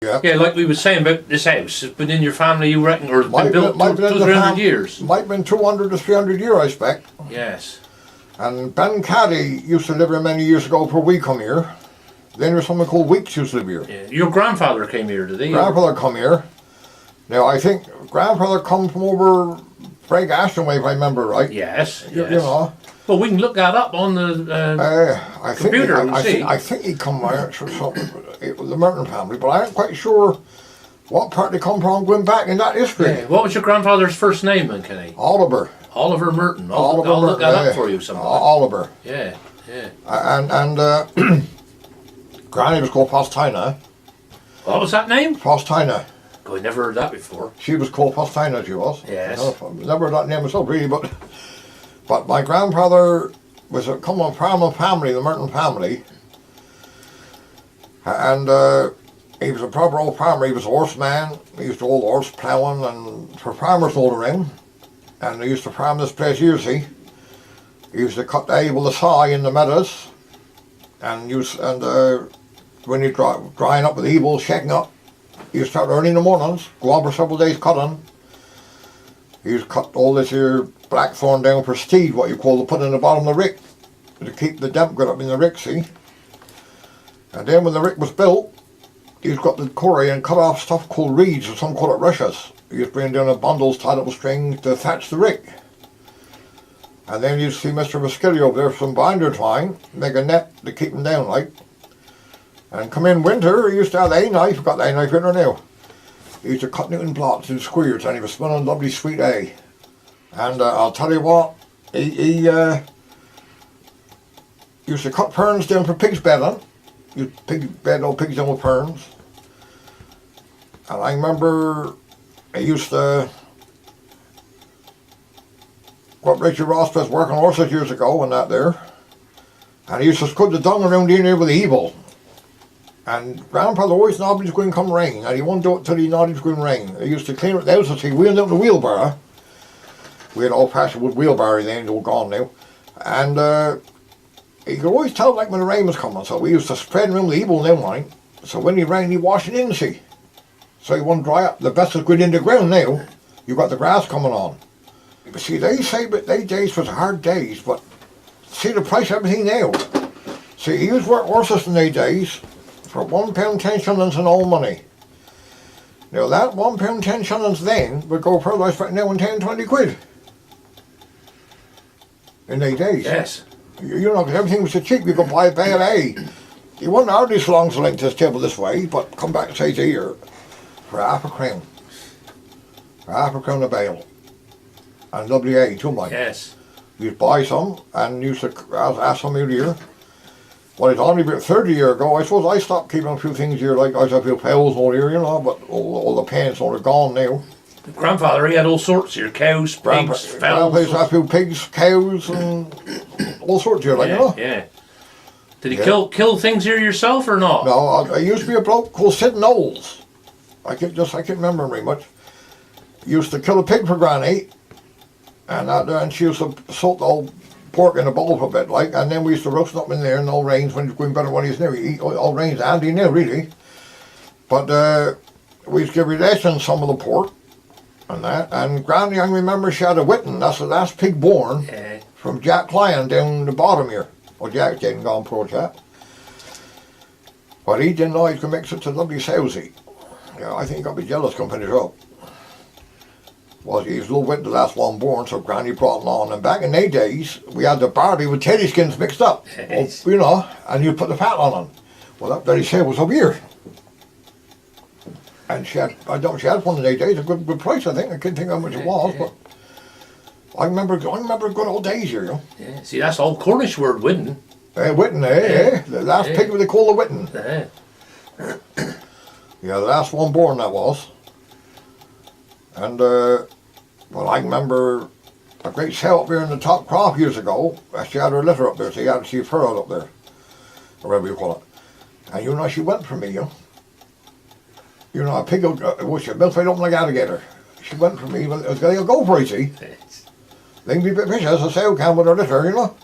Yeah. Yeah, like we were saying about this house, it's been in your family, you reckon, or it's been built might been 200-300 years? Might have been 200 to 300 years, I expect. Yes. And Ben Caddy used to live here many years ago before we come here. Then there was someone called Weeks used to live here. Yeah. Your grandfather came here, did he? Grandfather come here. Now, I think grandfather come from over Bragg Ashton way, if I remember right. Yes, You yes. know. Well, we can look that up on the computer. I think he come from something, it was the Merton family, but I ain't quite sure what part they come from going back in that history. Yeah. What was your grandfather's first name, then, Kenny? Oliver. Oliver Merton. I'll Oliver look that Merton, up for you sometime. Oliver. Yeah, yeah. And Granny was called Faustina. What was that name? Faustina. Oh, I never heard that before. She was called Faustina, she was. Yes. Never heard that name myself, really, but my grandfather was come from a family, the Merton family, and he was a proper old farmer. He was a horseman. He used to hold horse ploughing and for farmers all around. And they used to farm this place here, see. He used to cut the hay with a saw in the meadows, and when you drying up with the evil, shaking up, you start early in the mornings, go on for several days cutting. He used to cut all this here blackthorn down for steed, what you call to put in the bottom of the rick, to keep the damp good up in the rick, see. And then when the rick was built, he's got the quarry and cut off stuff called reeds, or some call it rushes. He used to bring down the bundles tied up with string to thatch the rick. And then you see Mr. Vasquilli over there from binder twine, make a net to keep him down like. And come in winter, he used to have the A-knife, got the A-knife in there now. He used to cut Newton blocks and squares, and he was smelling lovely sweet hay. And I'll tell you what, he used to cut ferns down for pigs bedding. You bed old pigs down with ferns. And I remember he used to, what Richard Ross was working horses years ago and that there. And he used to scud the dung around in there with the evil. And grandfather always nodded it was going to come rain, and he wouldn't do it till he nodded it was going to rain. He used to clean it out, so he wheeled out the wheelbarrow. We had old-fashioned wood wheelbarrow then, they're all gone now. And he could always tell like when the rain was coming, so we used to spread around the evil now line. So when he rained, he washed it in, see. So he wouldn't dry up. The vessel's going in the ground now. You've got the grass coming on. But see, they say that they days was hard days, but see the price of everything now. See, he used to work horses in their days for £1 10 shillings in old money. Now that £1 10 shillings then would go further, I expect now in 10, 20 quid. In their days. Yes. You know, because everything was so cheap, you could buy a bale of hay. You wouldn't hardly so long to link this table this way, but come back, say, to here, for half a crown. For half a crown a bale. And lovely hay too, Mike. Yes. You'd buy some, and used to ask some here. Well, it's only about 30 years ago. I suppose I stopped keeping a few things here, like I had a few fowls all here, you know, but all the pens all are gone now. Grandfather, he had all sorts here, cows, pigs, fowls. Grandpa's had a few pigs, cows, and all sorts here, like, yeah, you know. Yeah. Did he kill things here yourself or not? No, I used to be a bloke called Sid Knowles. I can't remember him very much. He used to kill a pig for Granny, and she used to salt the old pork in a bowl for a bit, like, and then we used to roast it up in there in all rains when it's going better when he's near. Eat all rains handy now, really. But we used to give relation some of the pork and that. And Granny, I remember she had a whitten. That's the last pig born from Jack Lyon down the bottom here. Well, Jack's getting gone, poor chap. But he didn't know he could make such a lovely sousy. Yeah, I think he got me jealous come finish up. Well, he was a little wet the last one born, so Granny brought it on. And back in their days, we had the barbie with teddy skins mixed up, you know, and you put the fat on them. Well, that very sale was up here. And she had one of their days, a good price, I think. I can't think how much it was, but I remember good old days here, you know. Yeah. See, that's all Cornish word, whitten. Whitten, The last pig they call the whitten. Yeah, the last one born that was. And, well, I remember a great sale up here in the top crop years ago. She had her litter up there, so she furrowed up there, or whatever you call it. And you know, she went for me, you know. You know, a pig will she milk right open like alligator. She went for me, but they'll go for it, see. They can be a bit vicious, a sow can with her litter, you know.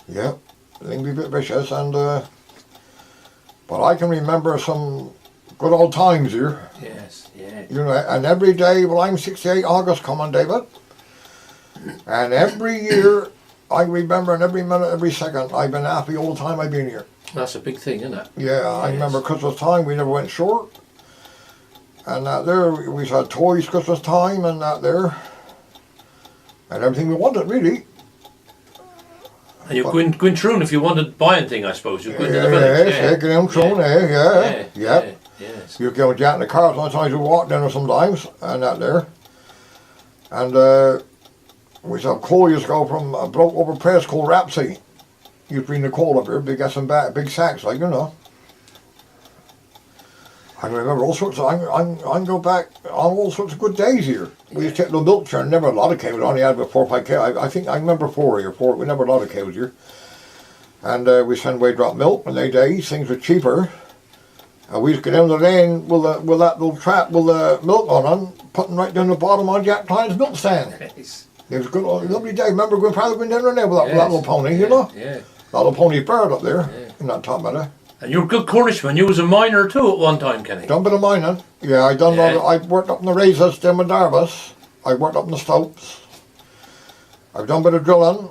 Yeah, they can be a bit vicious, and, but I can remember some good old times here. Yes, yeah. You know, and every day, well, I'm 68, August coming, David. And every year, I remember, and every minute, every second, I've been happy all the time I've been here. That's a big thing, isn't it? Yeah, Yes. I remember Christmas time, we never went short. And that there, we had toys Christmas time and that there. And everything we wanted, really. And you go in Troon if you wanted buying thing, I suppose. You go into the Yes, village. yeah, get in Troon, yeah. Yes. You go Jack in the car, sometimes you walk down there sometimes, and that there. And we used to have coal used to go from a bloke over press called Rapsy. You'd bring the coal up here, big big sacks, like, you know. I can remember all sorts of, I can go back on all sorts of good days here. We used to take the milk churn, never a lot of cows, only had about 4 or 5 cows. I think I remember 4 here, we never had a lot of cows here. And we send away drop milk in the days, things were cheaper. And we used to get down the lane with that little trap with the milk on, putting right down the bottom on Jack Klein's milk stand. Yes. It was a good, lovely day. Remember grandfather going down there with that little pony, you know? Yeah. That little pony bird up there in that top meadow. And you're a good Cornishman. You was a miner too at one time, Kenny. Done a bit of mining. Yeah, I worked up in the raises down in Darvis. I worked up in the slopes. I've done a bit of drilling.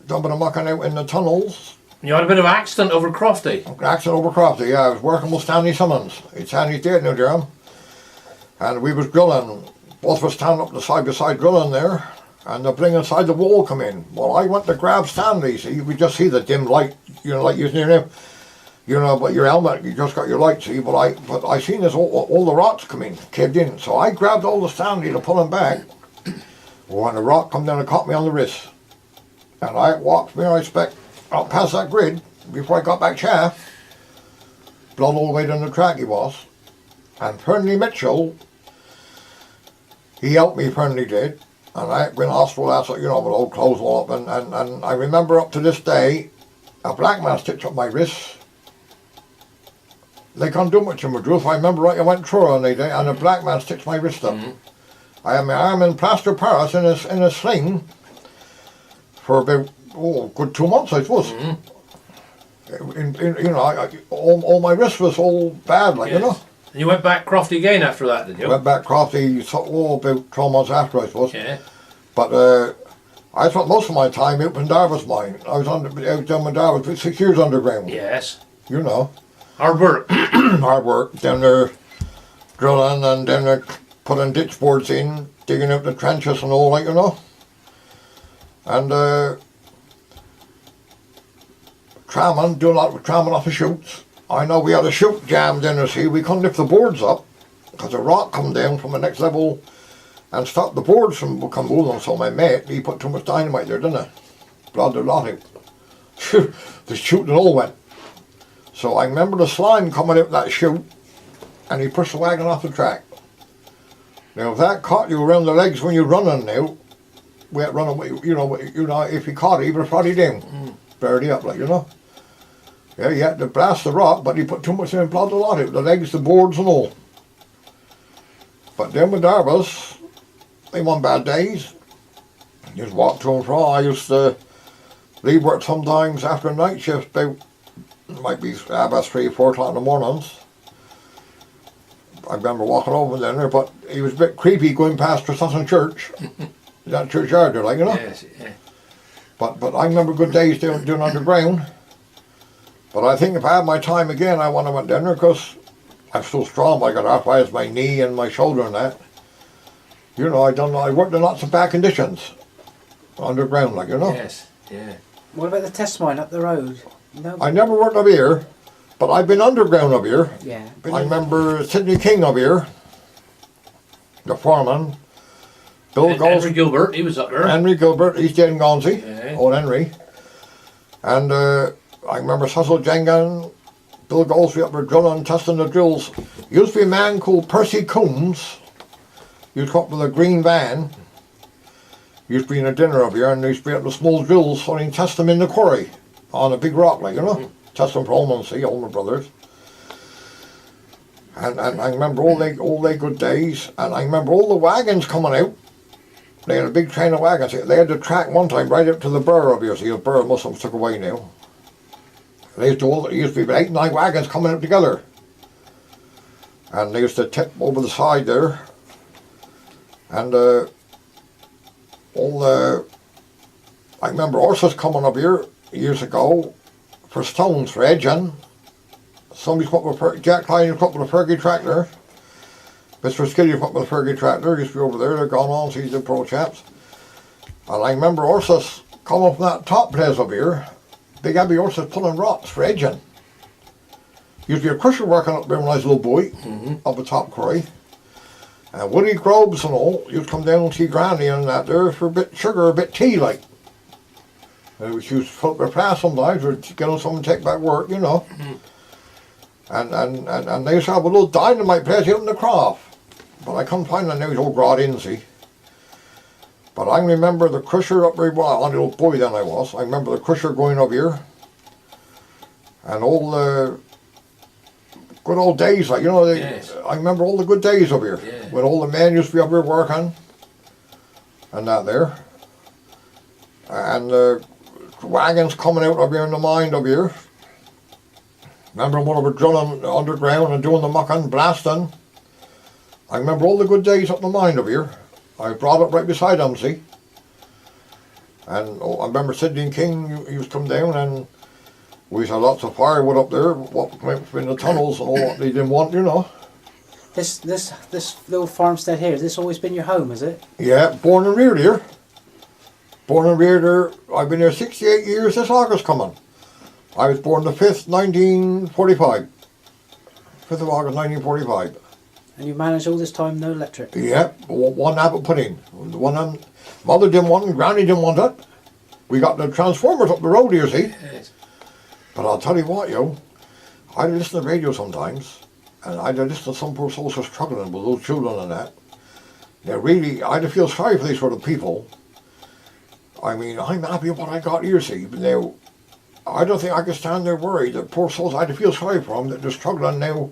Done a bit of mucking out in the tunnels. You had a bit of accident over Crofty. Accident over Crofty, yeah. I was working with Stanley Simmons. Stanley's dead now, Durham. And we was drilling. Both of us standing up the side by side drilling there. And the bling inside the wall come in. Well, I went to grab Stanley, see, we just see the dim light, you know, like you're near him. You know, but your helmet, you just got your light, see, but I seen this, all the rocks come in, caved in. So I grabbed all the Stanley to pull him back. Well, when the rock come down and caught me on the wrist. And I walked me, I expect, out past that grid, before I got back shaft. Blood all the way down the track he was. And Fernley Mitchell, he helped me, Fernley did. And I went to hospital, that's you know, with old clothes all up, and I remember up to this day, a black man stitched up my wrists. They can't do much in Madrid. If I remember right, I went through on the day, and a black man stitched my wrist up. I had my arm in plaster Paris in a sling for about good 2 months, I suppose. You know, all my wrists was all bad, like you know. And you went back Crofty again after that, did you? Went back Crofty about 12 months after, I suppose. Yeah. But I spent most of my time out in Darvis mine. I was out down in Darvis for 6 years underground. Yes. You know. Hard work. Hard work. Down there drilling and down there putting ditch boards in, digging out the trenches and all that, you know. And tramming, doing a lot of tramming off the chutes. I know we had a chute jammed in there, see, we couldn't lift the boards up because a rock come down from the next level and stopped the boards from come moving. So my mate, he put too much dynamite there, didn't he? Blood the lot out. The chute and all went. So I remember the slime coming out that chute and he pushed the wagon off the track. Now if that caught you around the legs when you're running now, we had run away, you know, if he caught it, he was probably down. Buried up, like, you know. Yeah, he had to blast the rock, but he put too much in and blood a lot out, the legs, the boards and all. But then with Darvis, they won bad days. Just walked to and fro. I used to leave work sometimes after a night shift, about, might be about 3 or 4 o'clock in the mornings. I remember walking over there, but he was a bit creepy going past Sutton Church. That churchyard there, like, you know. Yes, yeah. But I remember good days doing underground. But I think if I had my time again, I want to went down there because I'm so strong. I got arthritis in my knee and my shoulder and that. You know, I worked in lots of bad conditions. Underground, like, you know. Yes, yeah. What about the test mine up the road? No. I never worked up here, but I've been underground up here. Yeah. I remember Sidney King up here, the foreman. Bill Gold. Henry Gilbert, he was up there. Henry Gilbert, he's dead in Gonzi. Yeah. Old Henry. And I remember Cecil Jengan, Bill Goldsby up there drilling, testing the drills. Used to be a man called Percy Coombs. He used to come up with a green van. He used to be in a dinner up here and he used to be up with small drills so he'd test them in the quarry on a big rock, like, you know. Test them for Holman C, Holman Brothers. And I remember all they good days, and I remember all the wagons coming out. They had a big train of wagons. They had the track one time right up to the Burr up here. See, the Burr Muslims took away now. They used to be 8 or 9 wagons coming up together. and they used to tip over the side there, and I remember horses coming up here years ago for stones for edging. Somebody's come up with Jack Klein used to come up with a Fergie tractor. Mr. Skiddy used to come up with a Fergie tractor. Used to be over there. They're gone on. See the pro chaps. And I remember horses coming from that top place up here. Big heavy horses pulling rocks for edging. Used to be a crusher working up there when I was a little boy, up the top quarry. And Woody Groves and all used to come down and see Granny and that there for a bit sugar, a bit tea like. And we used to fill up their pass sometimes or get on someone to take back work, you know. And they used to have a little dynamite place out in the croft. But I couldn't find it now, he's all brought in, see. But I remember the crusher up very well. I'm a little boy then I was. I remember the crusher going up here. And all the good old days, like, you know, Yes. I remember all the good days up here. Yeah. When all the men used to be up here working. And that there. And the wagons coming out up here in the mine up here. Remember when we were drilling underground and doing the mucking, blasting. I remember all the good days up the mine up here. I brought up right beside them, see. And I remember Sidney and King used to come down and we had lots of firewood up there, what went in the tunnels and all what they didn't want, you know. This little farmstead here, has this always been your home, is it? Yeah, born and reared here. Born and reared here. I've been here 68 years this August coming. I was born the 5th, 1945. 5th of August, 1945. And you managed all this time, no electric? Yeah, one apple put in. One mother didn't want it, Granny didn't want it. We got the transformers up the road here, see. Yes. But I'll tell you what, I'd listen to the radio sometimes, and I'd listen to some poor souls who are struggling with those children and that. Now really, I'd feel sorry for these sort of people. I mean, I'm happy with what I got here, see, but now, I don't think I could stand there worried. The poor souls, I'd feel sorry for them, that they're struggling now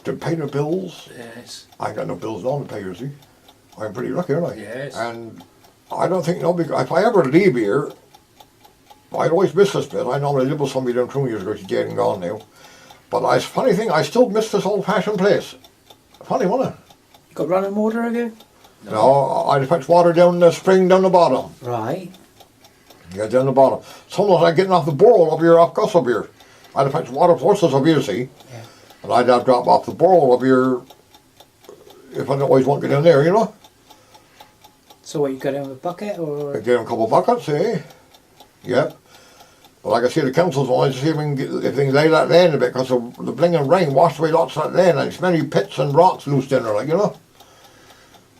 to pay their bills. Yes. I ain't got no bills now to pay, you see. I'm pretty lucky, aren't I? Yes. And I don't think nobody, if I ever leave here, I'd always miss this bit. I normally lived with somebody down 2 years ago, she's dead and gone now. But it's a funny thing, I still miss this old-fashioned place. Funny, wasn't it? Got running water again? No, I'd fetch water down the spring down the bottom. Right. Yeah, down the bottom. Sometimes I'd getting off the borel up here, off Gus up here. I'd fetch water for horses up here, see. Yeah. And I'd have to drop off the borel up here if I didn't always want to get down there, you know. So what, you got in with a bucket or? I'd get him a couple of buckets, eh? Yep. But like I say, the council's wanted to see if they can lay that land a bit, because the blinging rain washed away lots of that land, and it's many pits and rocks loose in there, like, you know.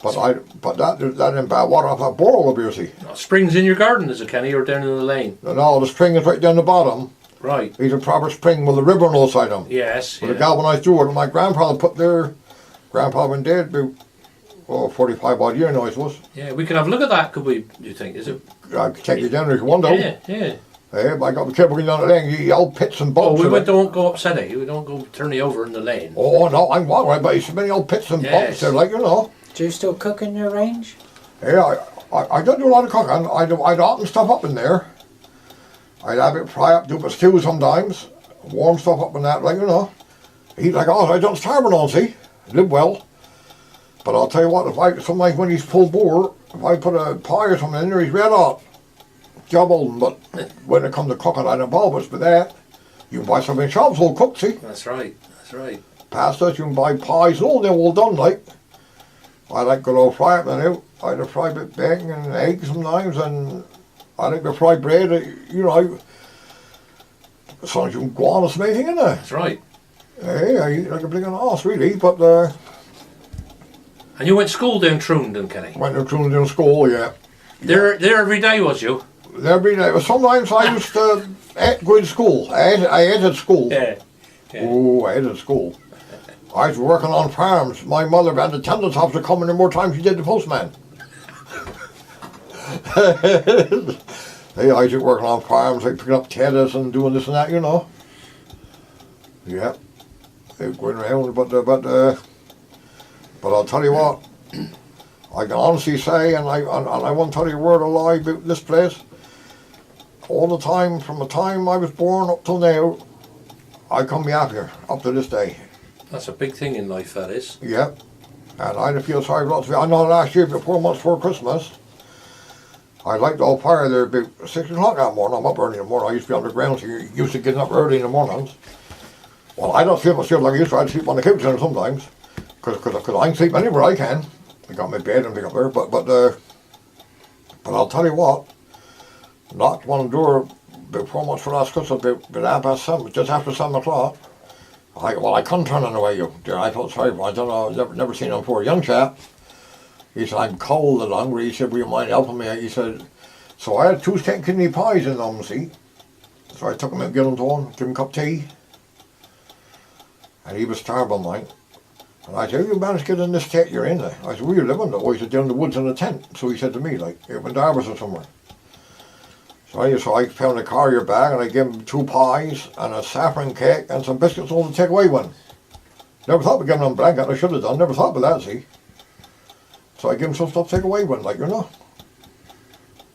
But that didn't bad water off that borel up here, see. Springs in your garden, is it, Kenny, or down in the lane? No, the spring is right down the bottom. Right. He's a proper spring with a river on the side of him. Yes. With a galvanised door. My grandfather put there, grandpa been dead about 45 odd years now, I suppose. Yeah, we can have a look at that, could we, do you think? Is it? I could take you down if you want to. Yeah. But I got to be careful going down the lane. You old pits and Oh, bumps. don't go upset it. We don't go turn you over in the lane. Oh, no, I'm walking right, but it's many old pits and bumps there, like, you know. Do you still cook in your range? Yeah, I don't do a lot of cooking. I'd open stuff up in there. I'd have it fry up, do a stew sometimes. Warm stuff up in that, like, you know. Eat like, I don't starve on, see. Live well. But I'll tell you what, sometimes when he's full bore, if I put a pie or something in there, he's red hot. Job old, but when it comes to cooking, I don't bother with that. You can buy something in shops all cooked, see. That's right. Pastas, you can buy pies, all they're all done, like. I like good old fry up and out. I'd have fried bit bacon and eggs sometimes, and I like the fried bread, you know. As long as you can go on with anything in there. That's right. Hey, I eat like a blinking horse, really, but And you went to school down Troon, then, Kenny? went to Troon in school, yeah. There every day, was you? Every day. But sometimes I used to go to school. I ate at school. Yeah. Oh, I ate at school. I was working on farms. My mother had the attendance officer coming in more times than she did the postman. Hey, I was working on farms, like picking up potatoes and doing this and that, you know. Yeah. They were going around, but I'll tell you what, I can honestly say, and I won't tell you a word of lie about this place, all the time, from the time I was born up till now, I come be happier, up to this day. That's a big thing in life, that is. Yep. And I didn't feel sorry for lots of it. I know last year, about 4 months before Christmas, I liked the old fire there about 6 o'clock that morning. I'm up early in the morning. I used to be underground, so you're used to getting up early in the mornings. Well, I don't sleep myself like I used to. I'd sleep on the couch there sometimes. Because I can sleep anywhere I can. I got my bed and pick up there. But I'll tell you what, knocked one door about 4 months for last Christmas, about 7:30, just after 7 o'clock. I couldn't turn it away, you dear. I felt sorry for him. I don't know, I've never seen him before. A young chap. He said, I'm cold and hungry. He said, will you mind helping me? He said, so I had 2 steak kidney pies in them, see. So I took him out, give him to him, give him a cup of tea. And he was starving, like. And I said, you managed to get in this tent you're in there? I said, where you living though? He said, down in the woods in a tent. So he said to me, like, you're in Darvis or somewhere. So I found a carrier bag and I gave him 2 pies and a saffron cake and some biscuits all to take away one. Never thought of giving him a blanket, I should have done, never thought of that, see. So I gave him some stuff to take away one, like, you know.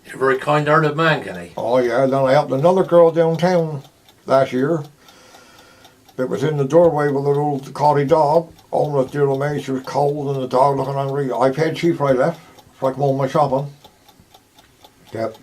You're a very kind-hearted man, Kenny. Oh yeah, then I helped another girl downtown last year that was in the doorway with a little collie dog. Almost dear old maid, she was cold and the dog looking hungry. I paid cheap for I left, so I come home my shopping. Yep.